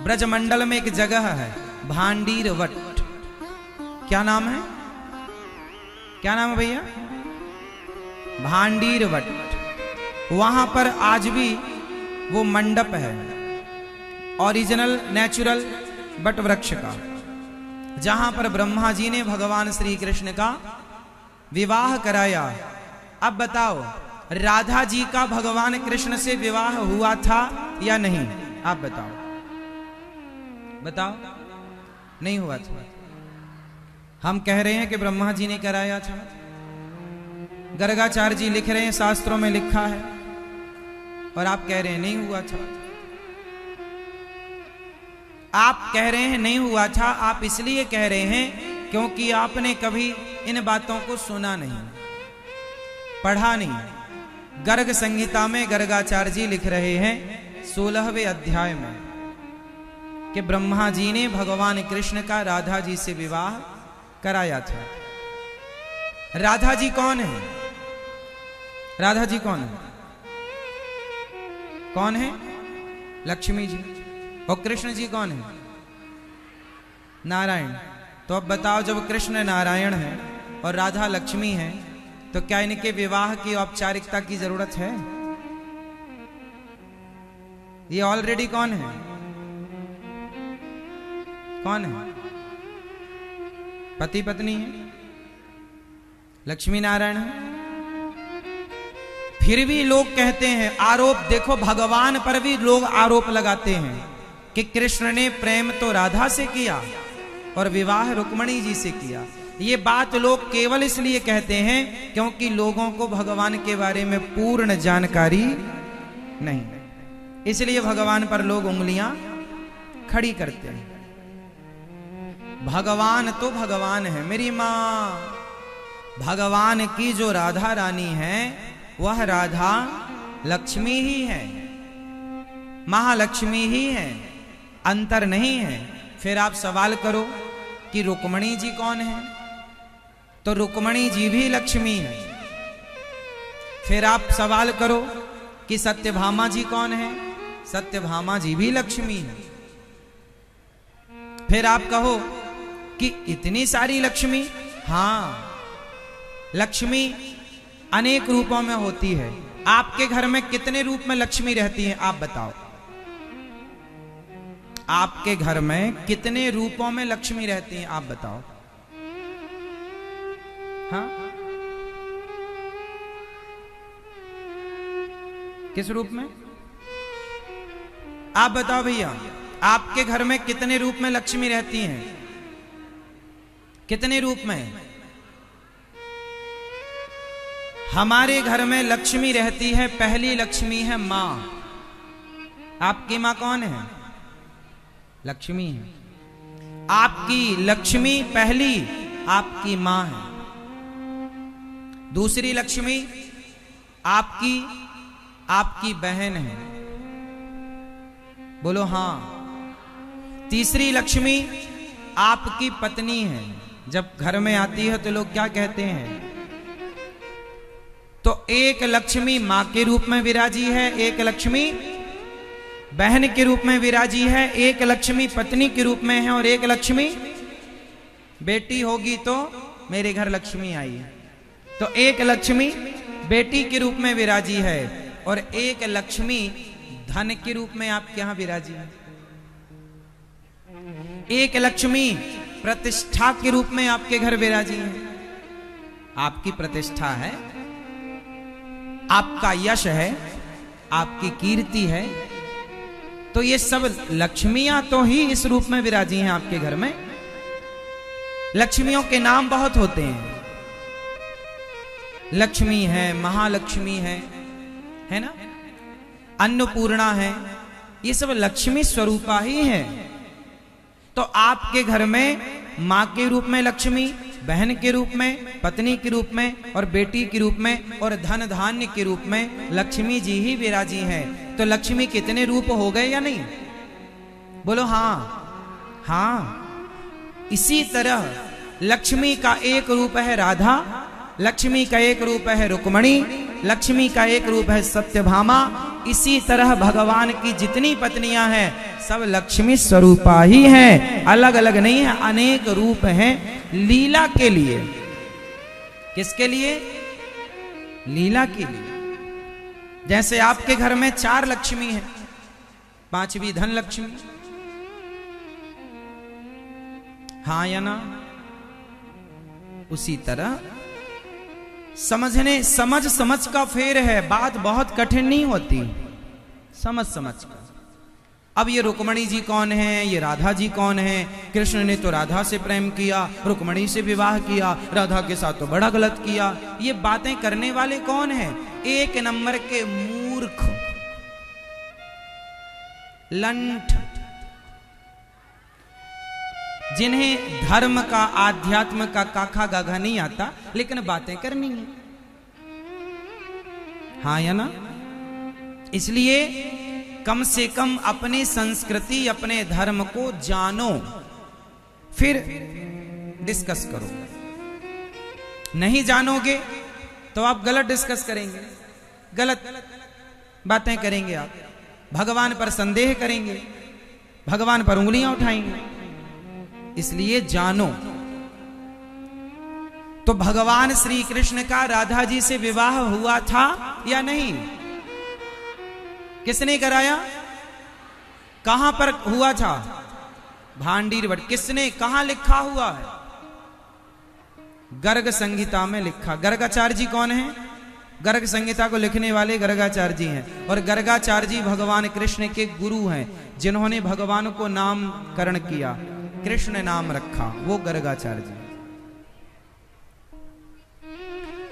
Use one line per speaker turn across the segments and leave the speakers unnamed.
ब्रजमंडल में एक जगह है भांडीर वट। क्या नाम है? क्या नाम है भैया? भांडीर वट। वहां पर आज भी वो मंडप है ओरिजिनल नेचुरल बट वृक्ष का, जहां पर ब्रह्मा जी ने भगवान श्री कृष्ण का विवाह कराया। अब बताओ, राधा जी का भगवान कृष्ण से विवाह हुआ था या नहीं? आप बताओ, बताओ। नहीं हुआ था। हम कह रहे हैं कि ब्रह्मा जी ने कराया था। गर्गाचार्य जी लिख रहे हैं, शास्त्रों में लिखा है, और आप कह रहे हैं नहीं हुआ था। आप कह रहे हैं नहीं हुआ था, आप इसलिए कह रहे हैं क्योंकि आपने कभी इन बातों को सुना नहीं, पढ़ा नहीं। गर्ग संहिता में गर्गाचार्य जी लिख रहे हैं 16वें अध्याय में कि ब्रह्मा जी ने भगवान कृष्ण का राधा जी से विवाह कराया था। राधा जी कौन है? राधा जी कौन है? कौन है? लक्ष्मी जी। और कृष्ण जी कौन है? नारायण। तो अब बताओ, जब कृष्ण नारायण है और राधा लक्ष्मी है, तो क्या इनके विवाह की औपचारिकता की जरूरत है? ये ऑलरेडी कौन है? कौन है? पति पत्नी है, लक्ष्मी नारायण है। फिर भी लोग कहते हैं, आरोप देखो, भगवान पर भी लोग आरोप लगाते हैं कि कृष्ण ने प्रेम तो राधा से किया और विवाह रुक्मणी जी से किया। ये बात लोग केवल इसलिए कहते हैं क्योंकि लोगों को भगवान के बारे में पूर्ण जानकारी नहीं, इसलिए भगवान पर लोग उंगलियां खड़ी करते हैं। भगवान तो भगवान है मेरी मां। भगवान की जो राधा रानी है वह राधा लक्ष्मी ही है, महालक्ष्मी ही है, अंतर नहीं है। फिर आप सवाल करो कि रुक्मणी जी कौन है, तो रुक्मणी जी भी लक्ष्मी है। फिर आप सवाल करो कि सत्यभामा जी कौन है, सत्यभामा जी भी लक्ष्मी है। फिर आप कहो कि इतनी सारी लक्ष्मी, हां, लक्ष्मी अनेक रूपों में होती है। आपके घर में कितने रूप में लक्ष्मी रहती है? आप बताओ, आपके घर में कितने रूपों में लक्ष्मी रहती हैं? आप बताओ। हाँ, किस रूप में? आप बताओ भैया, आपके घर में कितने रूप में लक्ष्मी रहती हैं? कितने रूप में? हमारे घर में लक्ष्मी रहती है, पहली लक्ष्मी है मां। आपकी मां कौन है? लक्ष्मी है। आपकी लक्ष्मी पहली आपकी मां है। दूसरी लक्ष्मी आपकी बहन है। बोलो हां। तीसरी लक्ष्मी आपकी पत्नी है। जब घर में आती है तो लोग क्या कहते हैं? तो एक लक्ष्मी मां के रूप में विराजी है, एक लक्ष्मी बहन के रूप में विराजी है, एक लक्ष्मी पत्नी के रूप में है, और एक लक्ष्मी बेटी होगी तो मेरे घर लक्ष्मी आई है। तो एक लक्ष्मी बेटी के रूप में विराजी है और एक लक्ष्मी धन के रूप में आपके यहां विराजी है। एक लक्ष्मी प्रतिष्ठा के रूप में आपके घर विराजी है। आपकी प्रतिष्ठा है, आपका यश है, आपकी कीर्ति है, तो ये सब लक्ष्मियां तो ही इस रूप में विराजी हैं आपके घर में। लक्ष्मियों के नाम बहुत होते हैं। लक्ष्मी है, महालक्ष्मी है ना, अन्नपूर्णा है, ये सब लक्ष्मी स्वरूपा ही है। तो आपके घर में मां के रूप में लक्ष्मी, बहन के रूप में, पत्नी के रूप में और बेटी के रूप में और धन धान्य के रूप में लक्ष्मी जी ही विराजी हैं। तो लक्ष्मी कितने रूप हो गए या नहीं? बोलो हां। हां, इसी तरह लक्ष्मी का एक रूप है राधा, लक्ष्मी का एक रूप है रुक्मणी, लक्ष्मी का एक रूप है सत्यभामा, इसी तरह भगवान की जितनी पत्नियां हैं सब लक्ष्मी स्वरूपा ही हैं, अलग अलग नहीं है, अनेक रूप हैं लीला के लिए। किसके लिए? लीला के लिए। जैसे आपके घर में 4 लक्ष्मी है, 5वीं धन लक्ष्मी, हाँ या ना? उसी तरह समझ का फेर है, बात बहुत कठिन नहीं होती, समझ का। अब ये रुक्मणी जी कौन है, ये राधा जी कौन है? कृष्ण ने तो राधा से प्रेम किया, रुक्मणी से विवाह किया, राधा के साथ तो बड़ा गलत किया। ये बातें करने वाले कौन है? 1 नंबर के मूर्ख, लंठ, जिन्हें धर्म का, आध्यात्म का काखा गाघा नहीं आता, लेकिन बातें करनी है, हाँ या ना? इसलिए कम से कम अपनी संस्कृति, अपने धर्म को जानो, फिर डिस्कस करो। नहीं जानोगे तो आप गलत डिस्कस करेंगे, गलत बातें करेंगे, आप भगवान पर संदेह करेंगे, भगवान पर उंगलियां उठाएंगे। इसलिए जानो। तो भगवान श्री कृष्ण का राधा जी से विवाह हुआ था या नहीं? किसने कराया? कहां पर हुआ था? भांडीर बट। किसने, कहां लिखा हुआ है? गर्ग संहिता में लिखा। गर्गाचार्य जी कौन है? गर्ग संहिता को लिखने वाले गर्गाचार्य जी हैं, और गर्गाचार्य जी भगवान कृष्ण के गुरु हैं, जिन्होंने भगवान को नामकरण किया, कृष्ण नाम रखा, वो गर्गाचार्य जी।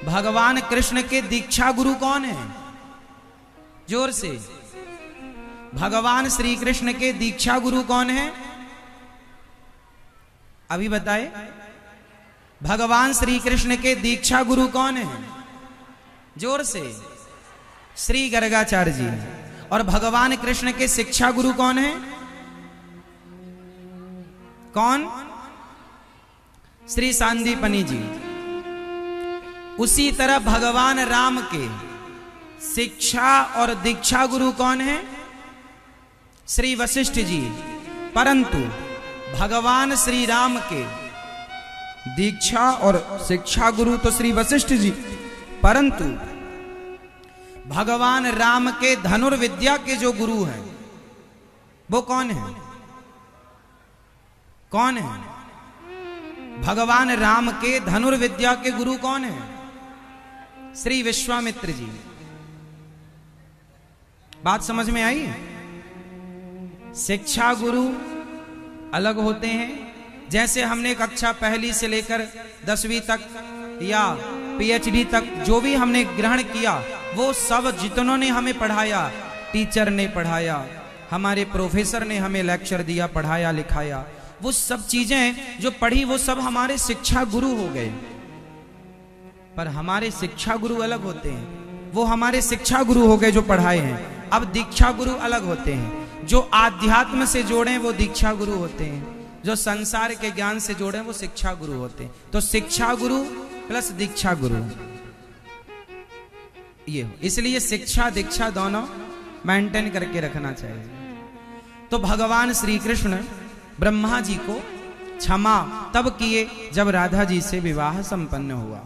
भगवान कृष्ण के दीक्षा गुरु कौन है? जोर से। भगवान श्री कृष्ण के दीक्षा गुरु कौन है? अभी बताए। भगवान श्री कृष्ण के दीक्षा गुरु कौन है? जोर से। श्री गर्गाचार्य जी। और भगवान कृष्ण के शिक्षा गुरु कौन है? कौन? श्री सांदीपनी जी। उसी तरह भगवान राम के शिक्षा और दीक्षा गुरु कौन है? श्री वशिष्ठ जी। परंतु भगवान श्री राम के दीक्षा और शिक्षा गुरु तो श्री वशिष्ठ जी, परंतु भगवान राम के धनुर्विद्या के जो गुरु हैं वो कौन है? कौन है? भगवान राम के धनुर्विद्या के गुरु कौन है? श्री विश्वामित्र जी। बात समझ में आई? शिक्षा गुरु अलग होते हैं। जैसे हमने कक्षा 1 से लेकर 10वीं तक या PhD तक जो भी हमने ग्रहण किया, वो सब जितनों ने हमें पढ़ाया, टीचर ने पढ़ाया, हमारे प्रोफेसर ने हमें लेक्चर दिया, पढ़ाया लिखाया, वो सब चीजें जो पढ़ी वो सब हमारे शिक्षा गुरु हो गए। पर हमारे शिक्षा गुरु अलग होते हैं, वो हमारे शिक्षा गुरु हो गए जो पढ़ाए हैं। अब दीक्षा गुरु अलग होते हैं, जो आध्यात्म से जोड़े वो दीक्षा गुरु होते हैं, जो संसार के ज्ञान से जोड़े वो शिक्षा गुरु होते हैं। तो शिक्षा गुरु प्लस दीक्षा गुरु ये हो। इसलिए शिक्षा दीक्षा दोनों मेंटेन करके रखना चाहिए। तो भगवान श्री कृष्ण ब्रह्मा जी को क्षमा तब किए जब राधा जी से विवाह संपन्न हुआ।